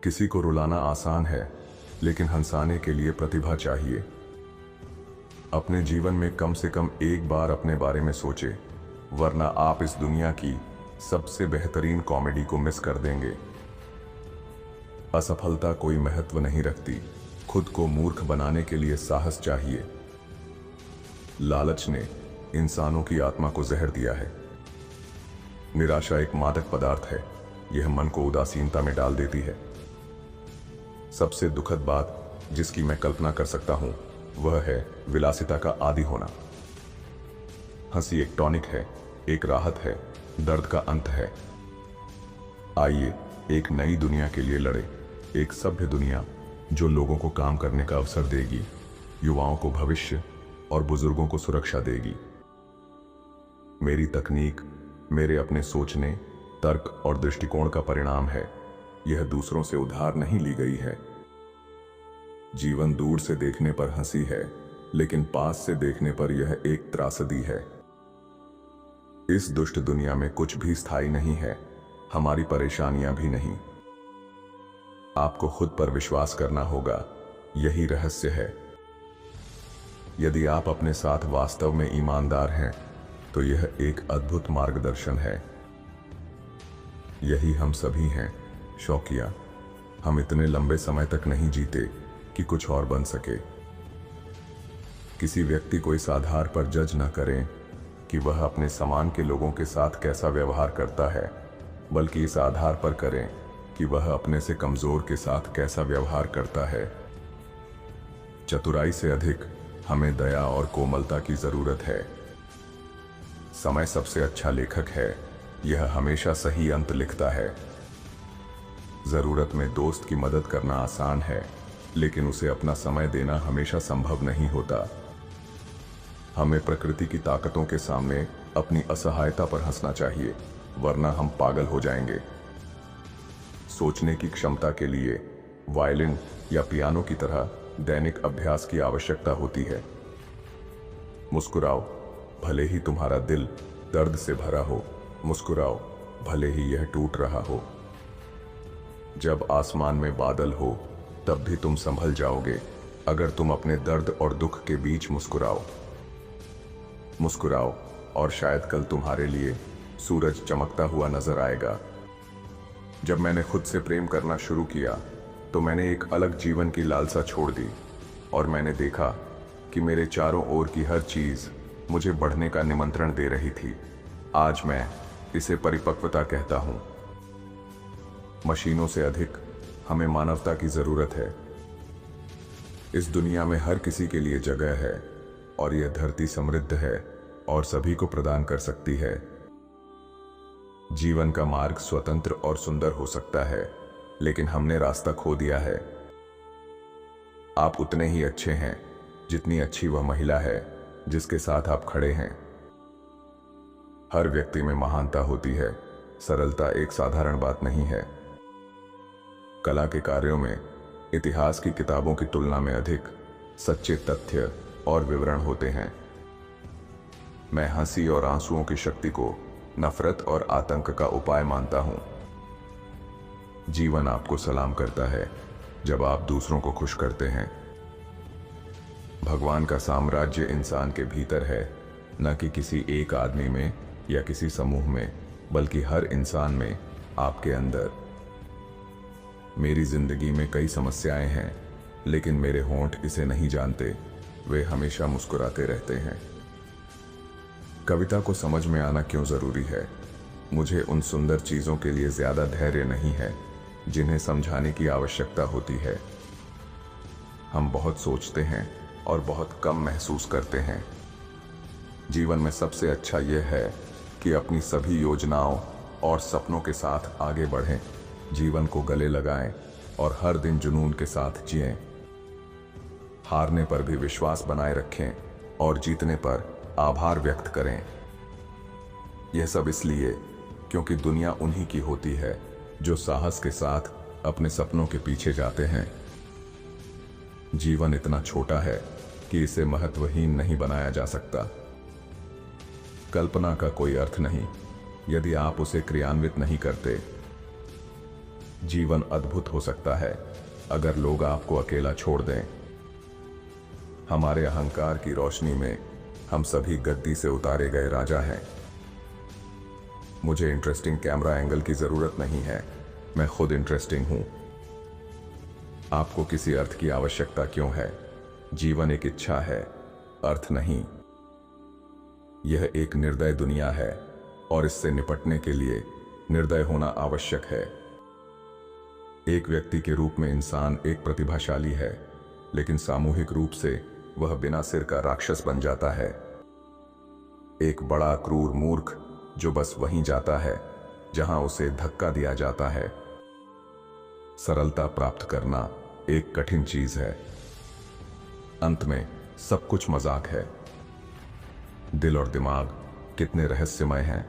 किसी को रुलाना आसान है, लेकिन हंसाने के लिए प्रतिभा चाहिए। अपने जीवन में कम से कम एक बार अपने बारे में सोचें, वरना आप इस दुनिया की सबसे बेहतरीन कॉमेडी को मिस कर देंगे। असफलता कोई महत्व नहीं रखती, खुद को मूर्ख बनाने के लिए साहस चाहिए। लालच ने इंसानों की आत्मा को जहर दिया है। निराशा एक मादक पदार्थ है, यह मन को उदासीनता में डाल देती है। सबसे दुखद बात जिसकी मैं कल्पना कर सकता हूं, वह है विलासिता का आदी होना। हंसी एक टॉनिक है, एक राहत है, दर्द का अंत है। आइए एक नई दुनिया के लिए लड़े, एक सभ्य दुनिया जो लोगों को काम करने का अवसर देगी, युवाओं को भविष्य और बुजुर्गों को सुरक्षा देगी। मेरी तकनीक मेरे अपने सोचने, तर्क और दृष्टिकोण का परिणाम है। यह दूसरों से उधार नहीं ली गई है। जीवन दूर से देखने पर हंसी है, लेकिन पास से देखने पर यह एक त्रासदी है। इस दुष्ट दुनिया में कुछ भी स्थायी नहीं है, हमारी परेशानियां भी नहीं। आपको खुद पर विश्वास करना होगा, यही रहस्य है। यदि आप अपने साथ वास्तव में ईमानदार हैं, तो यह एक अद्भुत मार्गदर्शन है। यही हम सभी हैं, शौकिया। हम इतने लंबे समय तक नहीं जीते कि कुछ और बन सके। किसी व्यक्ति को इस आधार पर जज न करें कि वह अपने समान के लोगों के साथ कैसा व्यवहार करता है, बल्कि इस आधार पर करें कि वह अपने से कमजोर के साथ कैसा व्यवहार करता है। चतुराई से अधिक हमें दया और कोमलता की जरूरत है। समय सबसे अच्छा लेखक है, यह हमेशा सही अंत लिखता है। जरूरत में दोस्त की मदद करना आसान है, लेकिन उसे अपना समय देना हमेशा संभव नहीं होता। हमें प्रकृति की ताकतों के सामने अपनी असहायता पर हंसना चाहिए, वरना हम पागल हो जाएंगे। सोचने की क्षमता के लिए वायलिन या पियानो की तरह दैनिक अभ्यास की आवश्यकता होती है। मुस्कुराओ, भले ही तुम्हारा दिल दर्द से भरा हो। मुस्कुराओ, भले ही यह टूट रहा हो। जब आसमान में बादल हो, तब भी तुम संभल जाओगे, अगर तुम अपने दर्द और दुख के बीच मुस्कुराओ। मुस्कुराओ और शायद कल तुम्हारे लिए सूरज चमकता हुआ नजर आएगा। जब मैंने खुद से प्रेम करना शुरू किया, तो मैंने एक अलग जीवन की लालसा छोड़ दी, और मैंने देखा कि मेरे चारों ओर की हर चीज मुझे बढ़ने का निमंत्रण दे रही थी। आज मैं इसे परिपक्वता कहता हूं। मशीनों से अधिक हमें मानवता की जरूरत है। इस दुनिया में हर किसी के लिए जगह है, और यह धरती समृद्ध है और सभी को प्रदान कर सकती है। जीवन का मार्ग स्वतंत्र और सुंदर हो सकता है, लेकिन हमने रास्ता खो दिया है। आप उतने ही अच्छे हैं जितनी अच्छी वह महिला है जिसके साथ आप खड़े हैं। हर व्यक्ति में महानता होती है, सरलता एक साधारण बात नहीं है। कला के कार्यों में इतिहास की किताबों की तुलना में अधिक सच्चे तथ्य और विवरण होते हैं। मैं हंसी और आंसुओं की शक्ति को नफरत और आतंक का उपाय मानता हूं। जीवन आपको सलाम करता है जब आप दूसरों को खुश करते हैं। भगवान का साम्राज्य इंसान के भीतर है, न कि किसी एक आदमी में या किसी समूह में, बल्कि हर इंसान में, आपके अंदर। मेरी जिंदगी में कई समस्याएं हैं, लेकिन मेरे होंठ इसे नहीं जानते। वे हमेशा मुस्कुराते रहते हैं। कविता को समझ में आना क्यों जरूरी है? मुझे उन सुंदर चीजों के लिए ज्यादा धैर्य नहीं है जिन्हें समझाने की आवश्यकता होती है। हम बहुत सोचते हैं और बहुत कम महसूस करते हैं। जीवन में सबसे अच्छा यह है कि अपनी सभी योजनाओं और सपनों के साथ आगे बढ़ें, जीवन को गले लगाएं और हर दिन जुनून के साथ जिएं। हारने पर भी विश्वास बनाए रखें और जीतने पर आभार व्यक्त करें। यह सब इसलिए क्योंकि दुनिया उन्हीं की होती है जो साहस के साथ अपने सपनों के पीछे जाते हैं। जीवन इतना छोटा है कि इसे महत्वहीन नहीं बनाया जा सकता। कल्पना का कोई अर्थ नहीं यदि आप उसे क्रियान्वित नहीं करते। जीवन अद्भुत हो सकता है अगर लोग आपको अकेला छोड़ दें। हमारे अहंकार की रोशनी में हम सभी गद्दी से उतारे गए राजा हैं। मुझे इंटरेस्टिंग कैमरा एंगल की जरूरत नहीं है, मैं खुद इंटरेस्टिंग हूं। आपको किसी अर्थ की आवश्यकता क्यों है? जीवन एक इच्छा है, अर्थ नहीं। यह एक निर्दय दुनिया है और इससे निपटने के लिए निर्दय होना आवश्यक है। एक व्यक्ति के रूप में इंसान एक प्रतिभाशाली है, लेकिन सामूहिक रूप से वह बिना सिर का राक्षस बन जाता है। एक बड़ा क्रूर मूर्ख जो बस वहीं जाता है जहां उसे धक्का दिया जाता है। सरलता प्राप्त करना एक कठिन चीज है। अंत में सब कुछ मजाक है। दिल और दिमाग कितने रहस्यमय हैं।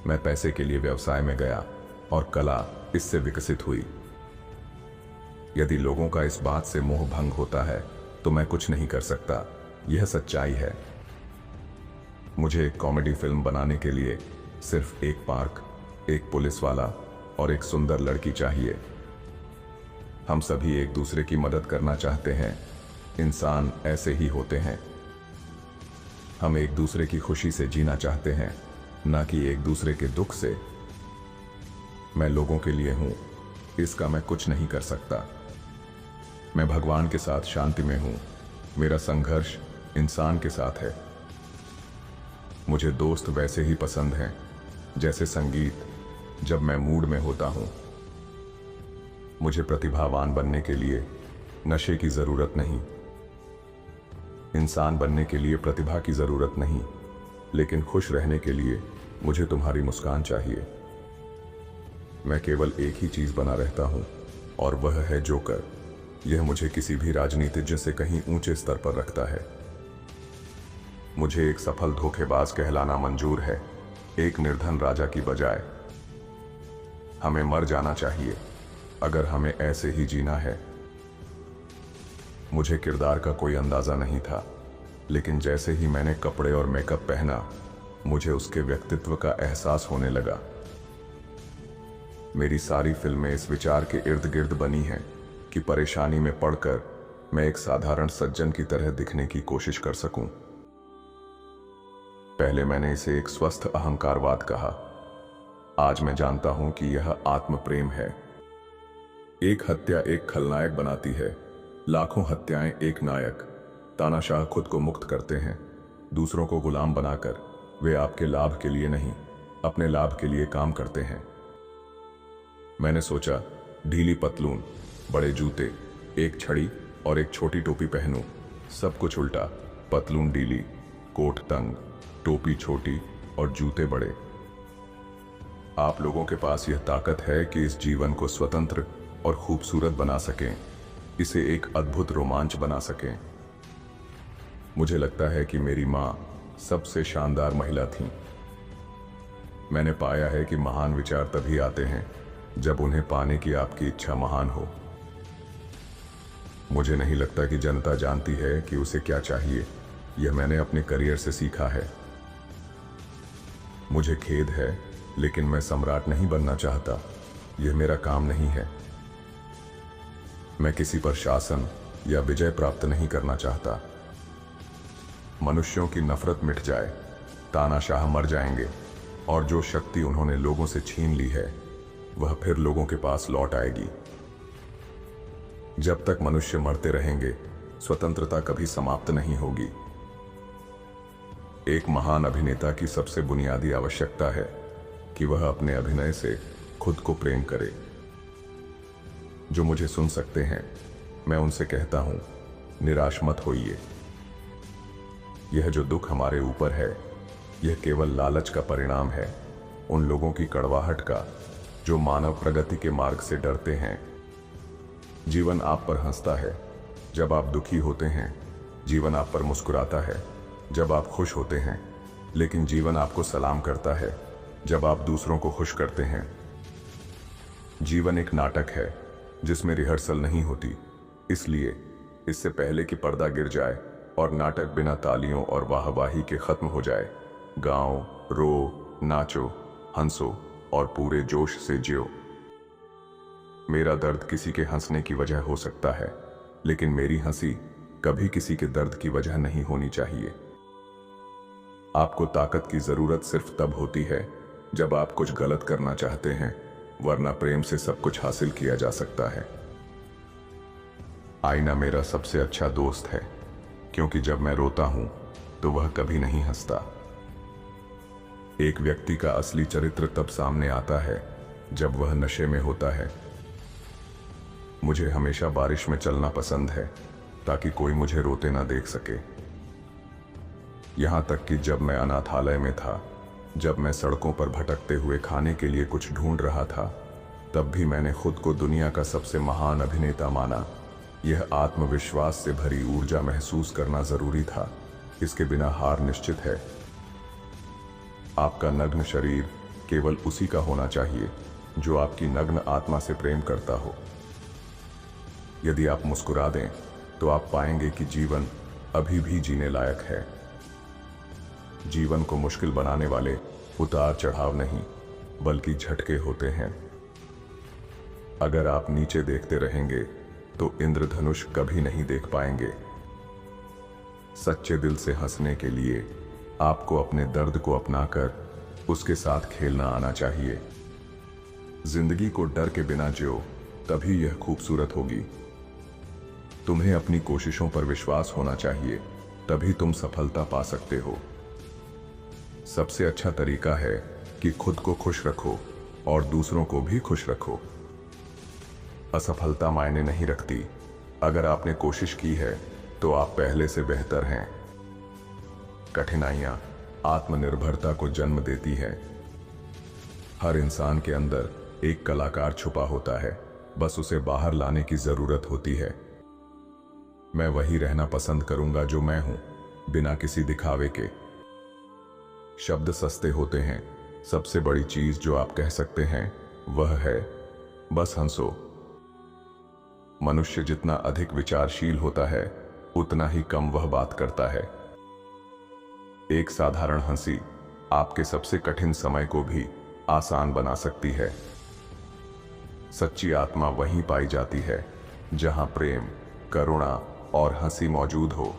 मैं पैसे के लिए व्यवसाय में गया और कला इससे विकसित हुई। यदि लोगों का इस बात से मोह भंग होता है तो मैं कुछ नहीं कर सकता। यह सच्चाई है। मुझे एक कॉमेडी फिल्म बनाने के लिए सिर्फ एक पार्क, एक पुलिस वाला और एक सुंदर लड़की चाहिए। हम सभी एक दूसरे की मदद करना चाहते हैं। इंसान ऐसे ही होते हैं। हम एक दूसरे की खुशी से जीना चाहते हैं, ना कि एक दूसरे के दुख से। मैं लोगों के लिए हूं, इसका मैं कुछ नहीं कर सकता। मैं भगवान के साथ शांति में हूं। मेरा संघर्ष इंसान के साथ है। मुझे दोस्त वैसे ही पसंद हैं जैसे संगीत जब मैं मूड में होता हूं। मुझे प्रतिभावान बनने के लिए नशे की जरूरत नहीं। इंसान बनने के लिए प्रतिभा की जरूरत नहीं, लेकिन खुश रहने के लिए मुझे तुम्हारी मुस्कान चाहिए। मैं केवल एक ही चीज बना रहता हूं और वह है जोकर। यह मुझे किसी भी राजनीतिज्ञ से कहीं ऊंचे स्तर पर रखता है। मुझे एक सफल धोखेबाज कहलाना मंजूर है, एक निर्धन राजा की बजाय। हमें मर जाना चाहिए अगर हमें ऐसे ही जीना है। मुझे किरदार का कोई अंदाजा नहीं था, लेकिन जैसे ही मैंने कपड़े और मेकअप पहना, मुझे उसके व्यक्तित्व का एहसास होने लगा। मेरी सारी फिल्में इस विचार के इर्द गिर्द बनी हैं कि परेशानी में पड़कर मैं एक साधारण सज्जन की तरह दिखने की कोशिश कर सकूं। पहले मैंने इसे एक स्वस्थ अहंकारवाद कहा। आज मैं जानता हूं कि यह आत्म प्रेम है। एक हत्या एक खलनायक बनाती है, लाखों हत्याएं एक नायक। तानाशाह खुद को मुक्त करते हैं, दूसरों को गुलाम बनाकर। वे आपके लाभ के लिए नहीं, अपने लाभ के लिए काम करते हैं। मैंने सोचा, ढीली पतलून, बड़े जूते, एक छड़ी और एक छोटी टोपी पहनूं। सब कुछ उल्टा। पतलून ढीली, कोट तंग, टोपी छोटी और जूते बड़े। आप लोगों के पास यह ताकत है कि इस जीवन को स्वतंत्र और खूबसूरत बना सकें, इसे एक अद्भुत रोमांच बना सकें। मुझे लगता है कि मेरी मां सबसे शानदार महिला थी। मैंने पाया है कि महान विचार तभी आते हैं जब उन्हें पाने की आपकी इच्छा महान हो। मुझे नहीं लगता कि जनता जानती है कि उसे क्या चाहिए। यह मैंने अपने करियर से सीखा है। मुझे खेद है, लेकिन मैं सम्राट नहीं बनना चाहता। यह मेरा काम नहीं है। मैं किसी पर शासन या विजय प्राप्त नहीं करना चाहता। मनुष्यों की नफरत मिट जाए, तानाशाह मर जाएंगे और जो शक्ति उन्होंने लोगों से छीन ली है वह फिर लोगों के पास लौट आएगी। जब तक मनुष्य मरते रहेंगे, स्वतंत्रता कभी समाप्त नहीं होगी। एक महान अभिनेता की सबसे बुनियादी आवश्यकता है कि वह अपने अभिनय से खुद को प्रेम करे। जो मुझे सुन सकते हैं, मैं उनसे कहता हूं, निराश मत होइए। यह जो दुख हमारे ऊपर है, यह केवल लालच का परिणाम है, उन लोगों की कड़वाहट का जो मानव प्रगति के मार्ग से डरते हैं। जीवन आप पर हंसता है जब आप दुखी होते हैं। जीवन आप पर मुस्कुराता है जब आप खुश होते हैं, लेकिन जीवन आपको सलाम करता है जब आप दूसरों को खुश करते हैं। जीवन एक नाटक है जिसमें रिहर्सल नहीं होती, इसलिए इससे पहले कि पर्दा गिर जाए और नाटक बिना तालियों और वाहवाही के खत्म हो जाए, गाओ, रो, नाचो, हंसो और पूरे जोश से जियो। मेरा दर्द किसी के हंसने की वजह हो सकता है, लेकिन मेरी हंसी कभी किसी के दर्द की वजह नहीं होनी चाहिए। आपको ताकत की जरूरत सिर्फ तब होती है जब आप कुछ गलत करना चाहते हैं, वरना प्रेम से सब कुछ हासिल किया जा सकता है। आईना मेरा सबसे अच्छा दोस्त है, क्योंकि जब मैं रोता हूं तो वह कभी नहीं हंसता। एक व्यक्ति का असली चरित्र तब सामने आता है जब वह नशे में होता है। मुझे हमेशा बारिश में चलना पसंद है, ताकि कोई मुझे रोते ना देख सके। यहां तक कि जब मैं अनाथालय में था, जब मैं सड़कों पर भटकते हुए खाने के लिए कुछ ढूंढ रहा था, तब भी मैंने खुद को दुनिया का सबसे महान अभिनेता माना। यह आत्मविश्वास से भरी ऊर्जा महसूस करना जरूरी था, इसके बिना हार निश्चित है। आपका नग्न शरीर केवल उसी का होना चाहिए जो आपकी नग्न आत्मा से प्रेम करता हो। यदि आप मुस्कुरा दें तो आप पाएंगे कि जीवन अभी भी जीने लायक है। जीवन को मुश्किल बनाने वाले उतार चढ़ाव नहीं, बल्कि झटके होते हैं। अगर आप नीचे देखते रहेंगे तो इंद्रधनुष कभी नहीं देख पाएंगे। सच्चे दिल से हंसने के लिए आपको अपने दर्द को अपनाकर उसके साथ खेलना आना चाहिए। जिंदगी को डर के बिना जियो, तभी यह खूबसूरत होगी। तुम्हें अपनी कोशिशों पर विश्वास होना चाहिए, तभी तुम सफलता पा सकते हो। सबसे अच्छा तरीका है कि खुद को खुश रखो और दूसरों को भी खुश रखो। असफलता मायने नहीं रखती। अगर आपने कोशिश की है तो आप पहले से बेहतर हैं। कठिनाइयां आत्मनिर्भरता को जन्म देती है। हर इंसान के अंदर एक कलाकार छुपा होता है, बस उसे बाहर लाने की जरूरत होती है। मैं वही रहना पसंद करूंगा जो मैं हूं, बिना किसी दिखावे के। शब्द सस्ते होते हैं, सबसे बड़ी चीज जो आप कह सकते हैं वह है बस हंसो। मनुष्य जितना अधिक विचारशील होता है, उतना ही कम वह बात करता है। एक साधारण हंसी आपके सबसे कठिन समय को भी आसान बना सकती है। सच्ची आत्मा वहीं पाई जाती है जहां प्रेम, करुणा और हंसी मौजूद हो।